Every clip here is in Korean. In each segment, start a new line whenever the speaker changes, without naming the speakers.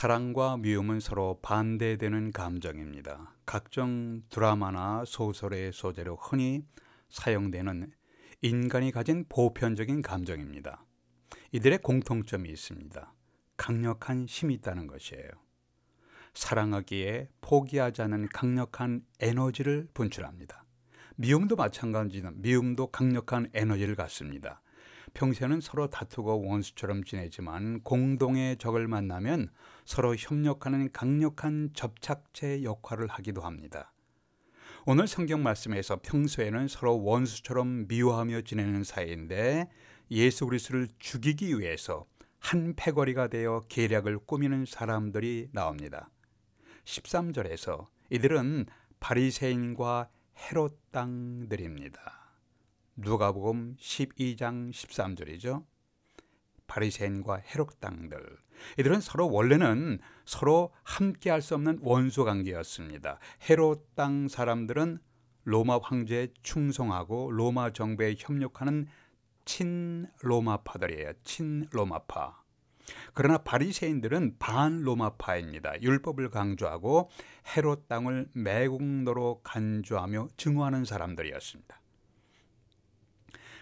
사랑과 미움은 서로 반대되는 감정입니다. 각종 드라마나 소설의 소재로 흔히 사용되는 인간이 가진 보편적인 감정입니다. 이들의 공통점이 있습니다. 강력한 힘이 있다는 것이에요. 사랑하기에 포기하지 않는 강력한 에너지를 분출합니다. 미움도 마찬가지입니다. 미움도 강력한 에너지를 갖습니다. 평소에는 서로 다투고 원수처럼 지내지만 공동의 적을 만나면 서로 협력하는 강력한 접착제 역할을 하기도 합니다. 오늘 성경 말씀에서 평소에는 서로 원수처럼 미워하며 지내는 사이인데 예수 그리스도를 죽이기 위해서 한 패거리가 되어 계략을 꾸미는 사람들이 나옵니다. 13절에서 이들은 바리새인과 헤롯 당들입니다. 누가복음 12장 13절이죠. 바리새인과 헤롯 당들. 이들은 원래는 서로 함께 할 수 없는 원수 관계였습니다. 헤롯 땅 사람들은 로마 황제에 충성하고 로마 정부에 협력하는 친로마파들이에요. 친로마파. 그러나 바리새인들은 반로마파입니다. 율법을 강조하고 헤롯 땅을 매국노로 간주하며 증오하는 사람들이었습니다.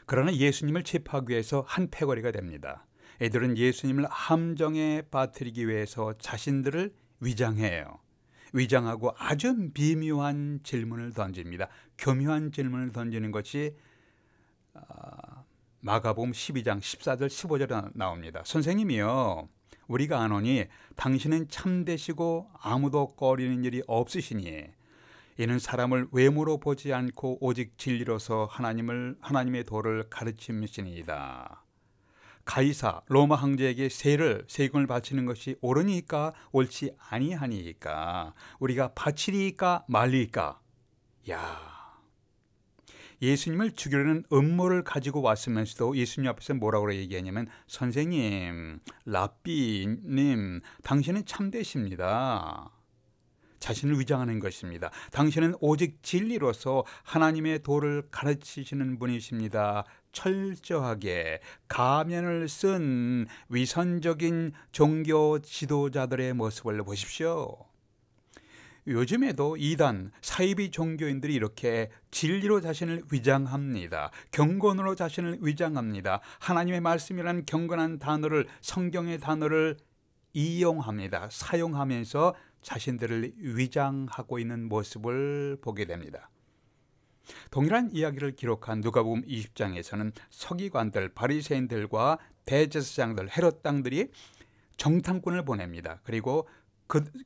그러나 예수님을 체포하기 위해서 한 패거리가 됩니다. 이들은 예수님을 함정에 빠뜨리기 위해서 자신들을 위장해요. 위장하고 아주 미묘한 질문을 던집니다. 교묘한 질문을 던지는 것이 마가복음 12장 14절 15절에 나옵니다. 선생님이요, 우리가 아노니 당신은 참되시고 아무도 꺼리는 일이 없으시니 이는 사람을 외모로 보지 않고 오직 진리로서 하나님의 도를 가르침이시니이다. 가이사 로마 황제에게 세금을 바치는 것이 옳으니까 옳지 아니하니까 우리가 바치리까 말리까. 야, 예수님을 죽이려는 음모를 가지고 왔으면서도 예수님 앞에서 뭐라고 얘기하냐면, 선생님, 랍비님, 당신은 참되십니다. 자신을 위장하는 것입니다. 당신은 오직 진리로서 하나님의 도를 가르치시는 분이십니다. 철저하게 가면을 쓴 위선적인 종교 지도자들의 모습을 보십시오. 요즘에도 이단, 사이비 종교인들이 이렇게 진리로 자신을 위장합니다. 경건으로 자신을 위장합니다. 하나님의 말씀이라는 경건한 단어를, 성경의 단어를 이용합니다. 사용하면서 자신들을 위장하고 있는 모습을 보게 됩니다. 동일한 이야기를 기록한 누가복음 20장에서는 서기관들, 바리새인들과 대제사장들, 헤롯 당들이 정탐꾼을 보냅니다. 그리고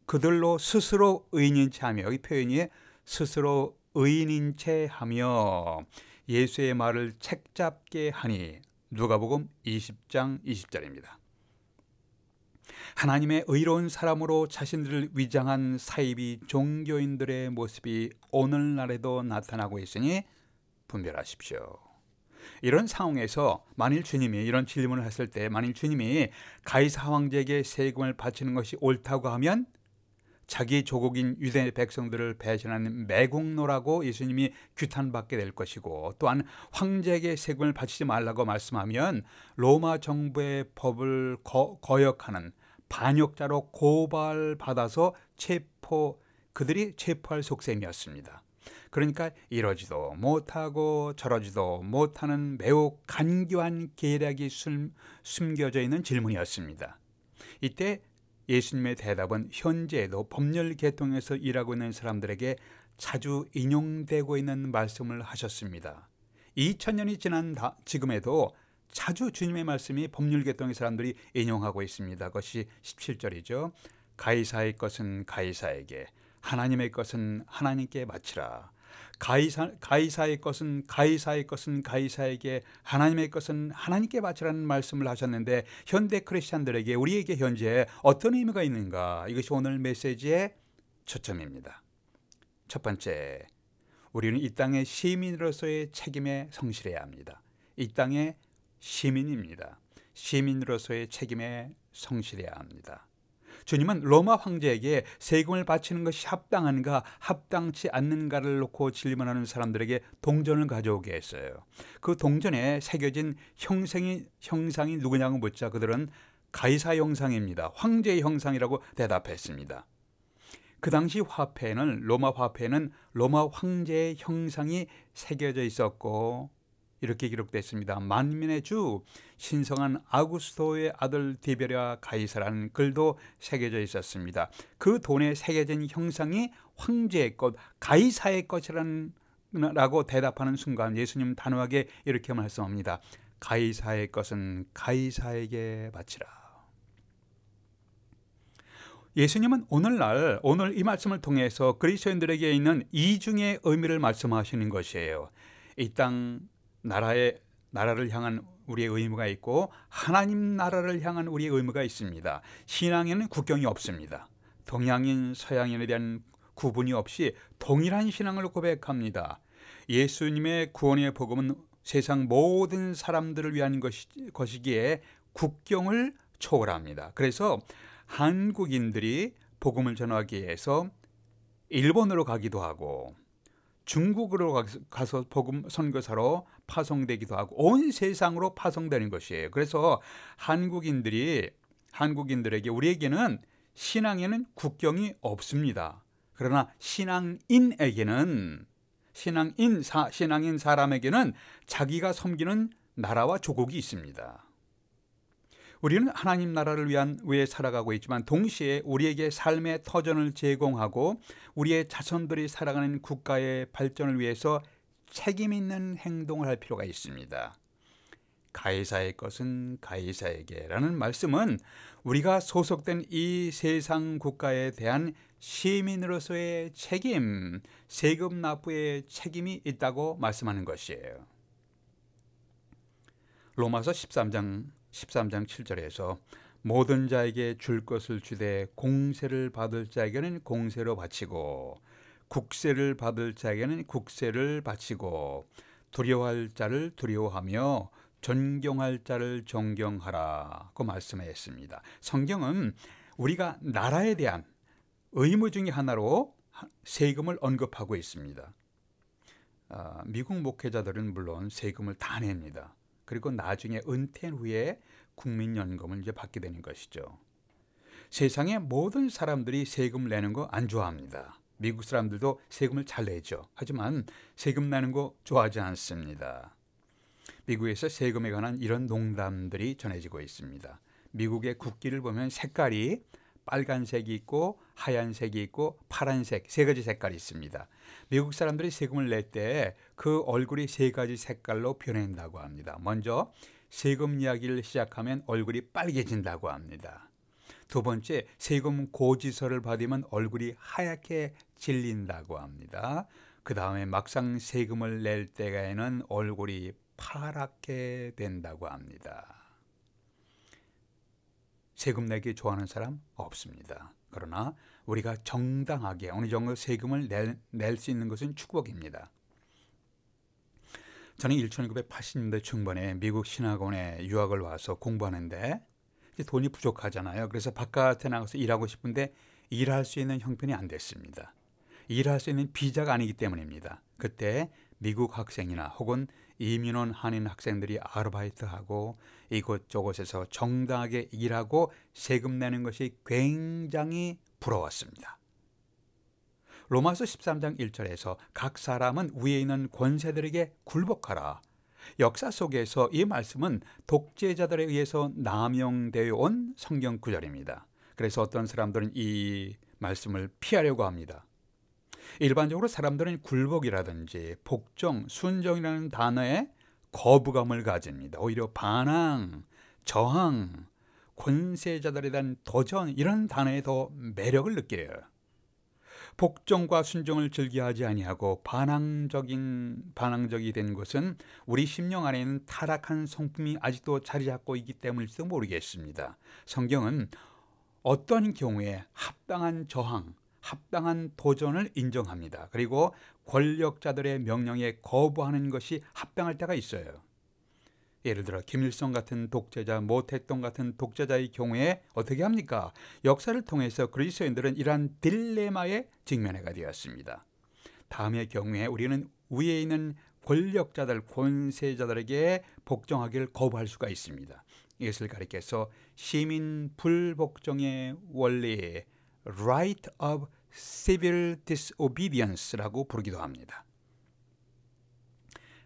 그들로 스스로 의인인 채하며, 여기 표현이 스스로 의인인 채하며 예수의 말을 책잡게 하니, 누가복음 20장 20절입니다. 하나님의 의로운 사람으로 자신들을 위장한 사이비 종교인들의 모습이 오늘날에도 나타나고 있으니 분별하십시오. 이런 상황에서 만일 주님이 이런 질문을 했을 때, 만일 주님이 가이사 황제에게 세금을 바치는 것이 옳다고 하면 자기 조국인 유대 백성들을 배신하는 매국노라고 예수님이 규탄받게 될 것이고, 또한 황제에게 세금을 바치지 말라고 말씀하면 로마 정부의 법을 거역하는 반역자로 고발받아서 그들이 체포할 속셈이었습니다. 그러니까 이러지도 못하고 저러지도 못하는 매우 간교한 계략이 숨겨져 있는 질문이었습니다. 이때 예수님의 대답은 현재에도 법률 계통에서 일하고 있는 사람들에게 자주 인용되고 있는 말씀을 하셨습니다. 2000년이 지난 지금에도 자주 주님의 말씀이 법률 계통의 사람들이 인용하고 있습니다. 그것이 17절이죠. 가이사의 것은 가이사에게, 하나님의 것은 하나님께 바치라. 가이사의 것은 가이사에게, 하나님의 것은 하나님께 바치라는 말씀을 하셨는데, 현대 크리스찬들에게, 우리에게 현재 어떤 의미가 있는가? 이것이 오늘 메시지의 초점입니다. 첫 번째, 우리는 이 땅의 시민으로서의 책임에 성실해야 합니다. 이 땅의 시민입니다. 시민으로서의 책임에 성실해야 합니다. 주님은 로마 황제에게 세금을 바치는 것이 합당한가, 합당치 않는가를 놓고 질문하는 사람들에게 동전을 가져오게 했어요. 그 동전에 새겨진 형상이 누구냐고 묻자 그들은 가이사 형상입니다. 황제의 형상이라고 대답했습니다. 그 당시 화폐에는 로마 화폐에는 로마 황제의 형상이 새겨져 있었고 이렇게 기록됐습니다. 만민의 주 신성한 아구스토의 아들 디베랴 가이사라는 글도 새겨져 있었습니다. 그 돈에 새겨진 형상이 황제의 것, 가이사의 것이라고 대답하는 순간 예수님 단호하게 이렇게 말씀합니다. 가이사의 것은 가이사에게 바치라. 예수님은 오늘 이 말씀을 통해서 그리스도인들에게 있는 이중의 의미를 말씀하시는 것이에요. 이 땅 나라를 향한 우리의 의무가 있고 하나님 나라를 향한 우리의 의무가 있습니다. 신앙에는 국경이 없습니다. 동양인, 서양인에 대한 구분이 없이 동일한 신앙을 고백합니다. 예수님의 구원의 복음은 세상 모든 사람들을 위한 것이기에 국경을 초월합니다. 그래서 한국인들이 복음을 전하기 위해서 일본으로 가기도 하고 중국으로 가서 복음 선교사로 파송되기도 하고 온 세상으로 파송되는 것이에요. 그래서 한국인들에게 우리에게는 신앙에는 국경이 없습니다. 그러나 신앙인 사람에게는 자기가 섬기는 나라와 조국이 있습니다. 우리는 하나님 나라를 위해 살아가고 있지만 동시에 우리에게 삶의 터전을 제공하고 우리의 자손들이 살아가는 국가의 발전을 위해서 책임 있는 행동을 할 필요가 있습니다. 가이사의 것은 가이사에게라는 말씀은 우리가 소속된 이 세상 국가에 대한 시민으로서의 책임, 세금 납부의 책임이 있다고 말씀하는 것이에요. 로마서 13장 7절에서 모든 자에게 줄 것을 주되 공세를 받을 자에게는 공세로 바치고 국세를 받을 자에게는 국세를 바치고 두려워할 자를 두려워하며 존경할 자를 존경하라고 말씀했습니다. 성경은 우리가 나라에 대한 의무 중에 하나로 세금을 언급하고 있습니다. 미국 목회자들은 물론 세금을 다 냅니다. 그리고 나중에 은퇴한 후에 국민연금을 이제 받게 되는 것이죠. 세상의 모든 사람들이 세금 내는 거 안 좋아합니다. 미국 사람들도 세금을 잘 내죠. 하지만 세금 내는 거 좋아하지 않습니다. 미국에서 세금에 관한 이런 농담들이 전해지고 있습니다. 미국의 국기를 보면 색깔이 빨간색이 있고 하얀색이 있고 파란색 세 가지 색깔이 있습니다. 미국 사람들이 세금을 낼 때 그 얼굴이 세 가지 색깔로 변한다고 합니다. 먼저 세금 이야기를 시작하면 얼굴이 빨개진다고 합니다. 두 번째, 세금 고지서를 받으면 얼굴이 하얗게 질린다고 합니다. 그 다음에 막상 세금을 낼 때에는 얼굴이 파랗게 된다고 합니다. 세금 내기 좋아하는 사람 없습니다. 그러나 우리가 정당하게 어느 정도 세금을 낼 수 있는 것은 축복입니다. 저는 1980년대 중반에 미국 신학원에 유학을 와서 공부하는데 이제 돈이 부족하잖아요. 그래서 바깥에 나가서 일하고 싶은데 일할 수 있는 형편이 안 됐습니다. 일할 수 있는 비자가 아니기 때문입니다. 그때 미국 학생이나 혹은 이민 온 한인 학생들이 아르바이트하고 이곳저곳에서 정당하게 일하고 세금 내는 것이 굉장히 부러웠습니다. 로마서 13장 1절에서 각 사람은 위에 있는 권세들에게 굴복하라. 역사 속에서 이 말씀은 독재자들에 의해서 남용되어 온 성경 구절입니다. 그래서 어떤 사람들은 이 말씀을 피하려고 합니다. 일반적으로 사람들은 굴복이라든지 복종, 순종이라는 단어에 거부감을 가집니다. 오히려 반항, 저항, 권세자들에 대한 도전 이런 단어에 더 매력을 느껴요. 복종과 순종을 즐겨하지 아니하고 반항적이 된 것은 우리 심령 안에 있는 타락한 성품이 아직도 자리 잡고 있기 때문일지도 모르겠습니다. 성경은 어떤 경우에 합당한 저항, 합당한 도전을 인정합니다. 그리고 권력자들의 명령에 거부하는 것이 합당할 때가 있어요. 예를 들어 김일성 같은 독재자, 모택동 같은 독재자의 경우에 어떻게 합니까? 역사를 통해서 그리스도인들은 이러한 딜레마에 직면하게 되었습니다. 다음의 경우에 우리는 위에 있는 권력자들, 권세자들에게 복종하기를 거부할 수가 있습니다. 이것을 가리켜서 시민 불복종의 원리 Right of Civil Disobedience라고 부르기도 합니다.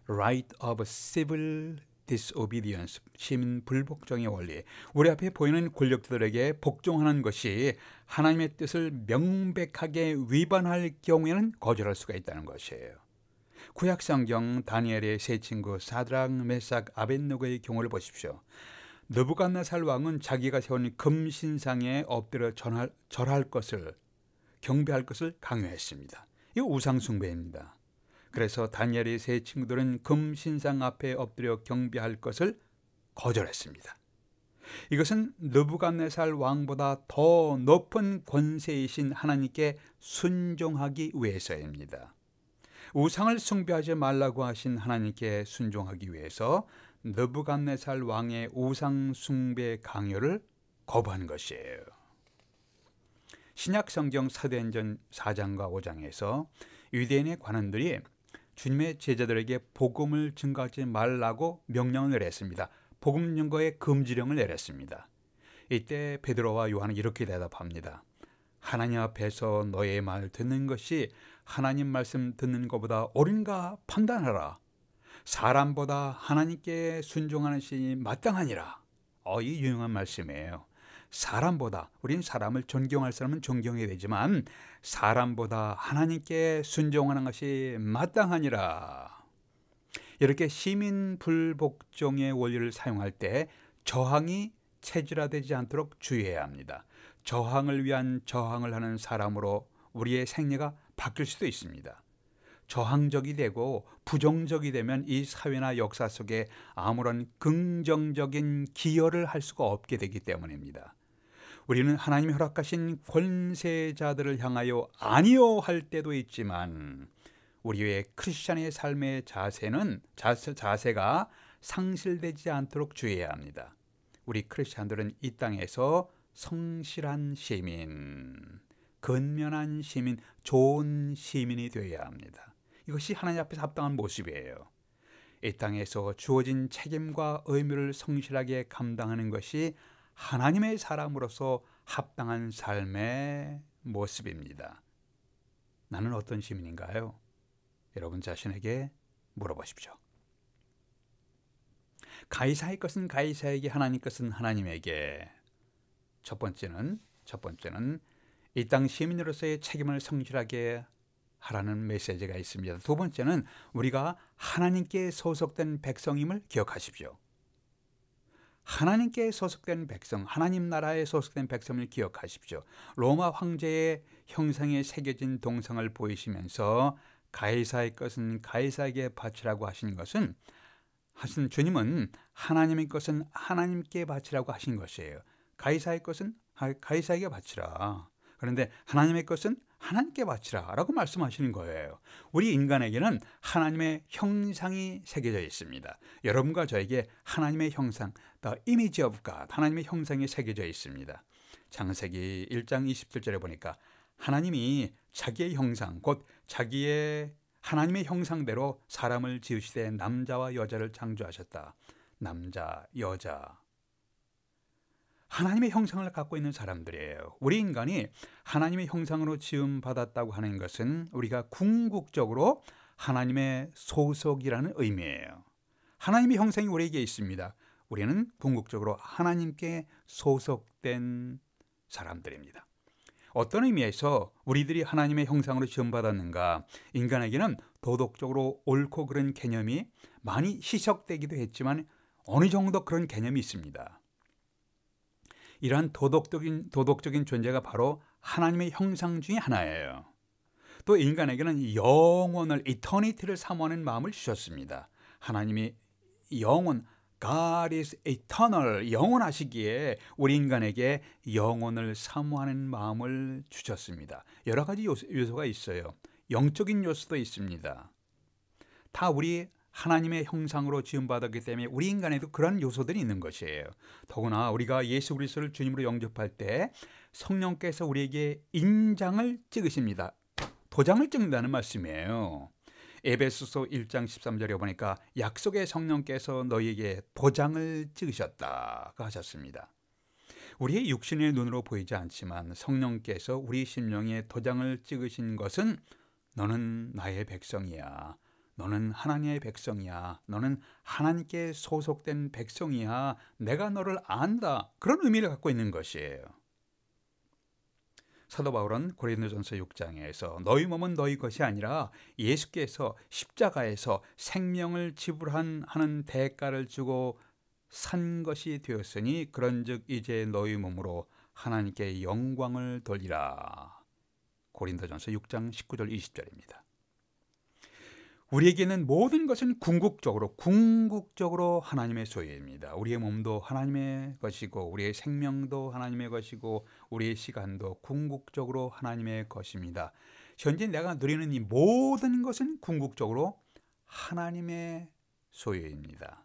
Right of Civil Disobedience, 시민 불복종의 원리. 우리 앞에 보이는 권력들에게 복종하는 것이 하나님의 뜻을 명백하게 위반할 경우에는 거절할 수가 있다는 것이에요. 구약성경 다니엘의 세 친구 사드락, 메삭, 아벳느고의 경우를 보십시오. 느부갓네살 왕은 자기가 세운 금신상에 엎드려 절할 것을, 경배할 것을 강요했습니다. 이거 우상숭배입니다. 그래서 다니엘의 세 친구들은 금신상 앞에 엎드려 경배할 것을 거절했습니다. 이것은 느부갓네살 왕보다 더 높은 권세이신 하나님께 순종하기 위해서입니다. 우상을 숭배하지 말라고 하신 하나님께 순종하기 위해서 느부갓네살 왕의 우상 숭배 강요를 거부한 것이에요. 신약 성경 사도행전 4장과 5장에서 유대인의 관원들이 주님의 제자들에게 복음을 증거하지 말라고 명령을 내렸습니다. 복음 증거의 금지령을 내렸습니다. 이때 베드로와 요한은 이렇게 대답합니다. 하나님 앞에서 너의 말 듣는 것이 하나님 말씀 듣는 것보다 옳은가 판단하라. 사람보다 하나님께 순종하는 것이 마땅하니라. 이 유용한 말씀이에요. 사람보다, 우린 사람을 존경할 사람은 존경해야 되지만 사람보다 하나님께 순종하는 것이 마땅하니라. 이렇게 시민 불복종의 원리를 사용할 때 저항이 체질화되지 않도록 주의해야 합니다. 저항을 위한 저항을 하는 사람으로 우리의 생애가 바뀔 수도 있습니다. 저항적이 되고 부정적이 되면 이 사회나 역사 속에 아무런 긍정적인 기여를 할 수가 없게 되기 때문입니다. 우리는 하나님이 허락하신 권세자들을 향하여 아니요 할 때도 있지만 우리의 크리스찬의 삶의 자세가 상실되지 않도록 주의해야 합니다. 우리 크리스찬들은 이 땅에서 성실한 시민, 근면한 시민, 좋은 시민이 되어야 합니다. 이것이 하나님 앞에서 합당한 모습이에요. 이 땅에서 주어진 책임과 의무를 성실하게 감당하는 것이 하나님의 사람으로서 합당한 삶의 모습입니다. 나는 어떤 시민인가요? 여러분 자신에게 물어보십시오. 가이사의 것은 가이사에게, 하나님 것은 하나님에게. 첫 번째는 이 땅 시민으로서의 책임을 성실하게 하라는 메시지가 있습니다. 두 번째는 우리가 하나님께 소속된 백성임을 기억하십시오. 하나님께 소속된 백성, 하나님 나라에 소속된 백성을 기억하십시오. 로마 황제의 형상에 새겨진 동상을 보이시면서 가이사의 것은 가이사에게 바치라고 하신 주님은 하나님의 것은 하나님께 바치라고 하신 것이에요. 가이사의 것은 가이사에게 바치라. 그런데 하나님의 것은 하나님께 바치라 라고 말씀하시는 거예요. 우리 인간에게는 하나님의 형상이 새겨져 있습니다. 여러분과 저에게 하나님의 형상, The image of God, 하나님의 형상이 새겨져 있습니다. 창세기 1장 27절에 보니까 하나님이 자기의 형상, 곧 자기의 하나님의 형상대로 사람을 지으시되 남자와 여자를 창조하셨다. 남자, 여자. 하나님의 형상을 갖고 있는 사람들이에요. 우리 인간이 하나님의 형상으로 지음받았다고 하는 것은 우리가 궁극적으로 하나님의 소속이라는 의미예요. 하나님의 형상이 우리에게 있습니다. 우리는 궁극적으로 하나님께 소속된 사람들입니다. 어떤 의미에서 우리들이 하나님의 형상으로 지음받았는가? 인간에게는 도덕적으로 옳고 그른 개념이 많이 희석되기도 했지만 어느 정도 그런 개념이 있습니다. 이러한 도덕적인 존재가 바로 하나님의 형상 중에 하나예요. 또 인간에게는 영원을, 이터니티를 사모하는 마음을 주셨습니다. 하나님이 영원, God is eternal, 영원하시기에 우리 인간에게 영원을 사모하는 마음을 주셨습니다. 여러 가지 요소가 있어요. 영적인 요소도 있습니다. 다 우리 하나님의 형상으로 지음받았기 때문에 우리 인간에도 그런 요소들이 있는 것이에요. 더구나 우리가 예수 그리스도를 주님으로 영접할 때 성령께서 우리에게 인장을 찍으십니다. 도장을 찍는다는 말씀이에요. 에베소서 1장 13절에 보니까 약속의 성령께서 너희에게 도장을 찍으셨다고 하셨습니다. 우리의 육신의 눈으로 보이지 않지만 성령께서 우리 심령에 도장을 찍으신 것은 너는 나의 백성이야. 너는 하나님의 백성이야. 너는 하나님께 소속된 백성이야. 내가 너를 안다. 그런 의미를 갖고 있는 것이에요. 사도 바울은 고린도전서 6장에서 너희 몸은 너희 것이 아니라 예수께서 십자가에서 생명을 지불하는 대가를 주고 산 것이 되었으니 그런즉 이제 너희 몸으로 하나님께 영광을 돌리라. 고린도전서 6장 19절 20절입니다. 우리에게는 모든 것은 궁극적으로 하나님의 소유입니다. 우리의 몸도 하나님의 것이고 우리의 생명도 하나님의 것이고 우리의 시간도 궁극적으로 하나님의 것입니다. 현재 내가 누리는 이 모든 것은 궁극적으로 하나님의 소유입니다.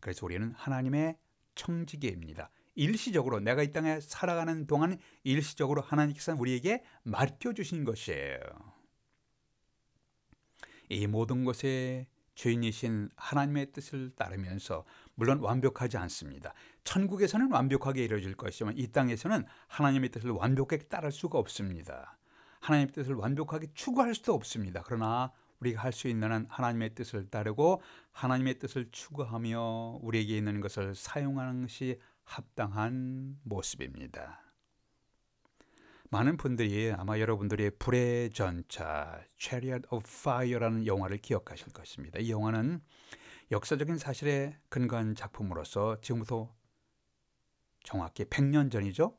그래서 우리는 하나님의 청지기입니다. 일시적으로 내가 이 땅에 살아가는 동안 일시적으로 하나님께서 우리에게 맡겨주신 것이에요. 이 모든 것의 주인이신 하나님의 뜻을 따르면서 물론 완벽하지 않습니다. 천국에서는 완벽하게 이루어질 것이지만 이 땅에서는 하나님의 뜻을 완벽하게 따를 수가 없습니다. 하나님의 뜻을 완벽하게 추구할 수도 없습니다. 그러나 우리가 할 수 있는 한 하나님의 뜻을 따르고 하나님의 뜻을 추구하며 우리에게 있는 것을 사용하는 것이 합당한 모습입니다. 많은 분들이 아마 여러분들이 불의 전차 Chariot of Fire라는 영화를 기억하실 것입니다. 이 영화는 역사적인 사실에 근거한 작품으로서 지금부터 정확히 100년 전이죠.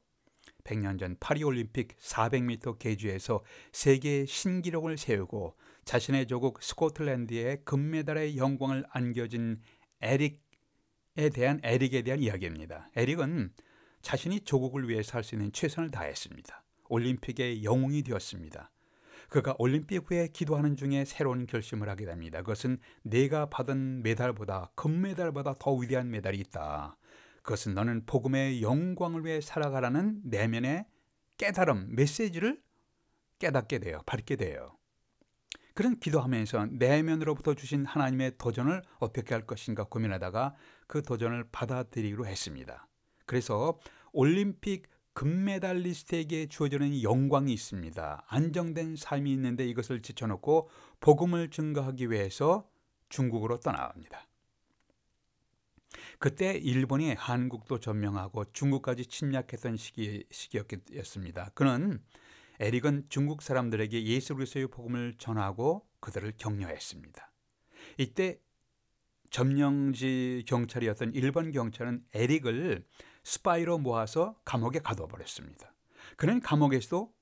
100년 전 파리올림픽 400m 계주에서 세계 신기록을 세우고 자신의 조국 스코틀랜드에 금메달의 영광을 안겨진 에릭에 대한 이야기입니다. 에릭은 자신이 조국을 위해서 할 수 있는 최선을 다했습니다. 올림픽의 영웅이 되었습니다. 그가 올림픽 후에 기도하는 중에 새로운 결심을 하게 됩니다. 그것은 내가 받은 메달보다 금메달보다 더 위대한 메달이 있다. 그것은 너는 복음의 영광을 위해 살아가라는 내면의 깨달음, 메시지를 깨닫게 돼요. 받게 돼요. 그런 기도하면서 내면으로부터 주신 하나님의 도전을 어떻게 할 것인가 고민하다가 그 도전을 받아들이기로 했습니다. 그래서 올림픽 금메달리스트에게 주어지는 영광이 있습니다. 안정된 삶이 있는데 이것을 제쳐놓고 복음을 증거하기 위해서 중국으로 떠나갑니다. 그때 일본이 한국도 점령하고 중국까지 침략했던 시기였습니다. 에릭은 중국 사람들에게 예수 그리스도의 복음을 전하고 그들을 격려했습니다. 이때 점령지 경찰이었던 일본 경찰은 에릭을 스파이로 모아서 감옥에 가둬버렸습니다. 그는 감옥에서도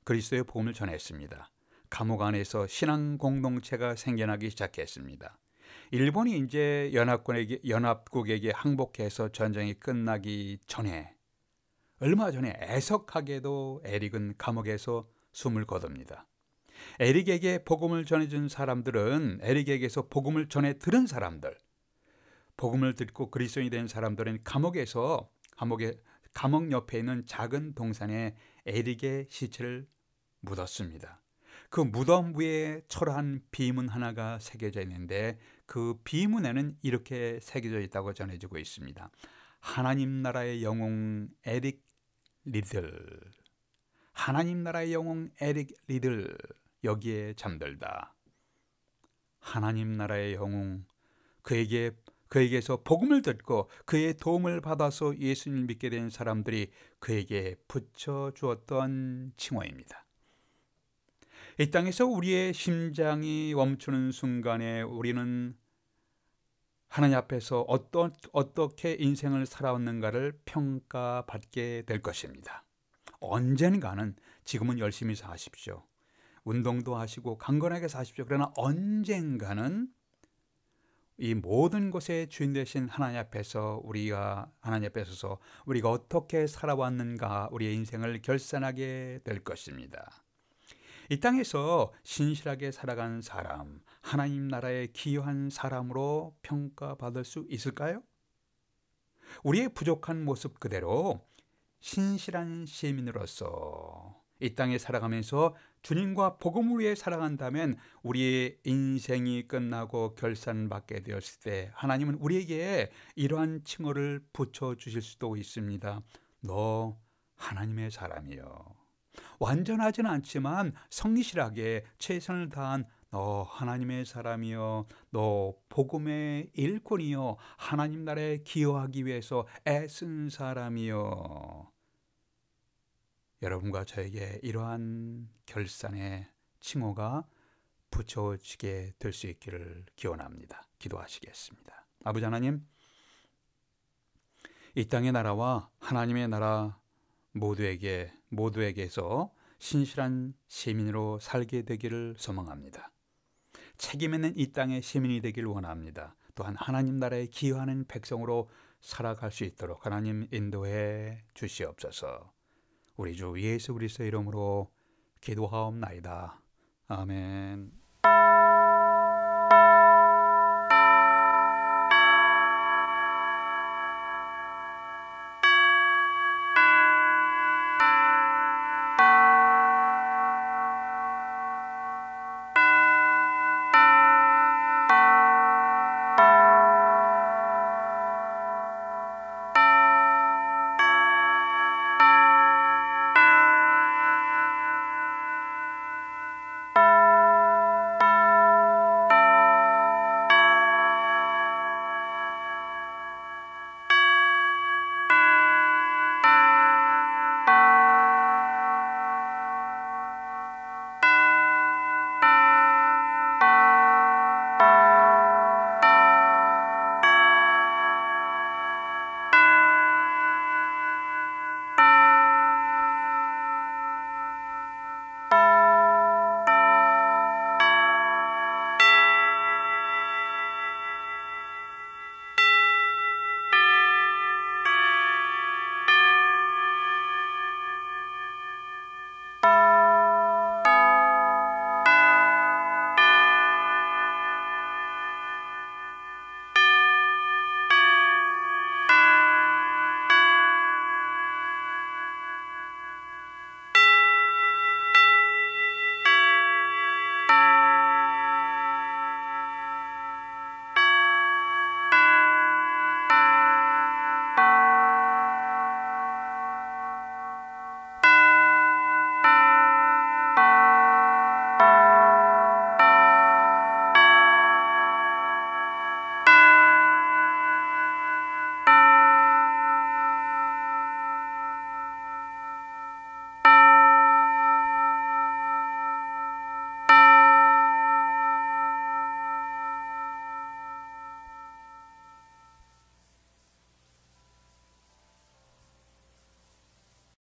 그리스도의 복음을 전했습니다. 감옥 안에서 신앙 공동체가 생겨나기 시작했습니다. 일본이 이제 연합국에게 항복해서 전쟁이 끝나기 전에 얼마 전에 애석하게도 에릭은 감옥에서 숨을 거둡니다. 에릭에게 복음을 전해준 사람들은 에릭에게서 복음을 전해 들은 사람들, 복음을 듣고 그리스도인이 된 사람들은 감옥 옆에 있는 작은 동산에 에릭의 시체를 묻었습니다. 그 무덤 위에 초라한 비문 하나가 새겨져 있는데 그 비문에는 이렇게 새겨져 있다고 전해지고 있습니다. 하나님 나라의 영웅 에릭 리들, 하나님 나라의 영웅 에릭 리들 여기에 잠들다. 하나님 나라의 영웅, 그에게서 복음을 듣고 그의 도움을 받아서 예수님을 믿게 된 사람들이 그에게 붙여주었던 칭호입니다. 이 땅에서 우리의 심장이 멈추는 순간에 우리는 하나님 앞에서 어떻게 인생을 살아왔는가를 평가받게 될 것입니다. 언젠가는, 지금은 열심히 사십시오. 운동도 하시고 강건하게 사십시오. 그러나 언젠가는 이 모든 것의 주인 되신 하나님 앞에서 우리가 어떻게 살아왔는가 우리의 인생을 결산하게 될 것입니다. 이 땅에서 신실하게 살아간 사람, 하나님 나라에 기여한 사람으로 평가받을 수 있을까요? 우리의 부족한 모습 그대로 신실한 시민으로서 이 땅에 살아가면서 주님과 복음을 위해 살아간다면 우리의 인생이 끝나고 결산받게 되었을 때 하나님은 우리에게 이러한 칭호를 붙여주실 수도 있습니다. 너 하나님의 사람이요. 완전하지는 않지만 성실하게 최선을 다한 너 하나님의 사람이요. 너 복음의 일꾼이요. 하나님 나라에 기여하기 위해서 애쓴 사람이요. 여러분과 저에게 이러한 결산의 칭호가 붙여지게 될 수 있기를 기원합니다. 기도하시겠습니다. 아버지 하나님, 이 땅의 나라와 하나님의 나라 모두에게서 신실한 시민으로 살게 되기를 소망합니다. 책임 있는 이 땅의 시민이 되길 원합니다. 또한 하나님 나라에 기여하는 백성으로 살아갈 수 있도록 하나님 인도해 주시옵소서. 우리 주 예수 그리스도의 이름으로 기도하옵나이다. 아멘.